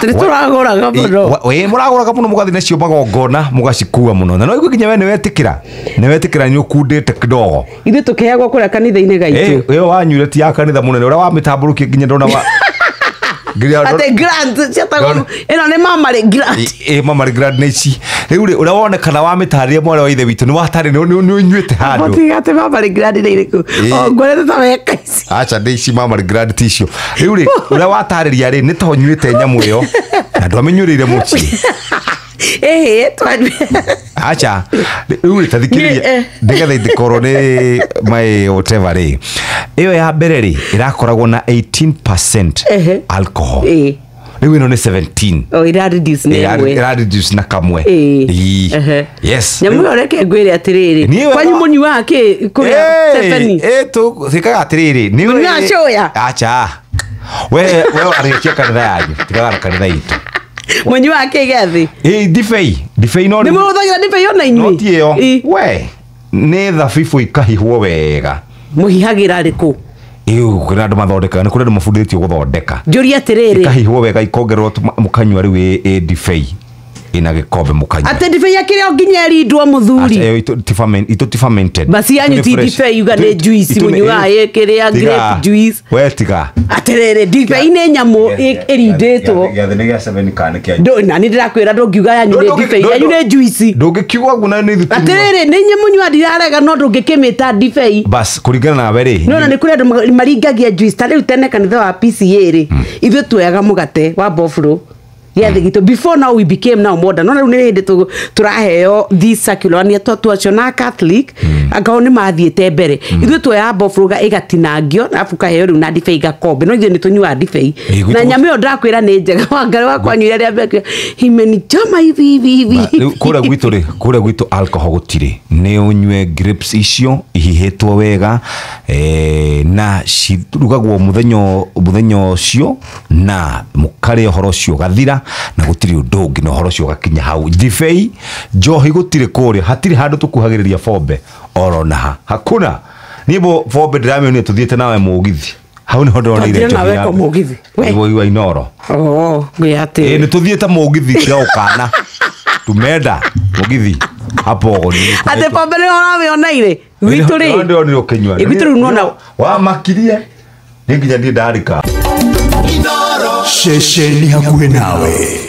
Atiri turagora gamuno. We muragora gamuno mugathi nacio magongona mugacikua muno. Na no igwe kinya we ni wetikira ni ukundite kidogo. Ithu tukeagwo kura kanitha-ini gaitu. We wanyure ti ya kanitha munene uria wa mitamburukia kinya ndona wa ate grant chatago ino ni mama le grant mama le grant neci riu ri uria wonekana wa mitariria mwana wa ithe witu ni watari ni unyuite handu ate mama le grant ni iriku o ngorete ta weka ici acha ndeci mama le grant ticio riu ri uria watariria ri ni to nyuite nyamu iyo na ndwamenyurire muci acha riu tathikiriria ndigetha itikorwo ni my whatever ri iyo ya mbere ri irakoragwo na 18% alcohol riu ino ni 17 ira reduce na kamwe yes nyamu oreke ngwire atiriri kwanyu munyi wake kuria Stephanie tu thikaga atiriri ni we acha we arikia kanitha yanyu tikaga kanitha itu munyi wake gethi difei no ni muthagira difei ona inyui notio we ni thabibu ikahihwo wega muhihagira riku kuna andu mathondeka ni kuna andu mafundithio guthondeka njuri atiriri ikahihwo wega ikongerwo mukanywa riu difei ina gikombe mukanywa ate difei akire nginya rindwo muthuri ito fermented basi yanyu ti difei yuga ni juice munywa yekiria grape juice wetiga atiriri difei ni nyamu irinditwo gathini ga 7 kan kia ndo na ni ndirakwira ndungiuga yanyu ni difei yanyu ni juice ndungikiugwa guna ni thutu atiriri ni nyamunywa ndirarega no ndungikimita difei bas kuringana na bere no na ni kuri andu maringagia juice ta riu tene kanitha wa PCA ri ithu tuyaga mugate wa bofuro gitu before now we became now modern no ni hindi turaheo this circular ni tuacho na Catholic agao ni mathiete mbere ithu tuya bofruga igatinangio afu kaheo riu na difei gakombe no ithu ni tunyua difei na nyame yo ndakwira ni njega wangari wakwa nyuire ria mbere himeni chama hivi kure gwitu alcohol gutire ni unywe grapes icio ihihitwo wega na cirugagwo muthenyo cio na mukare horo cio gathira na gutiri udungi no horo cio gakinya hau difei njohi gutire kuria hatiri handu tukuhagiriria fombe orona hakuna nibo fombe ndramio ni tuthiete nawe mugithi hau ni hondo ni nawe ko mugithi we inoro gwiate ni tuthiete mugithi cia ukana tumenda mugithi hapo ni ate fombe ni ona ire gwituri ndio ni ukinywa gwituri unaona wa makirie ninginya ndi ndarika Sheshe ni hakuhe nawe.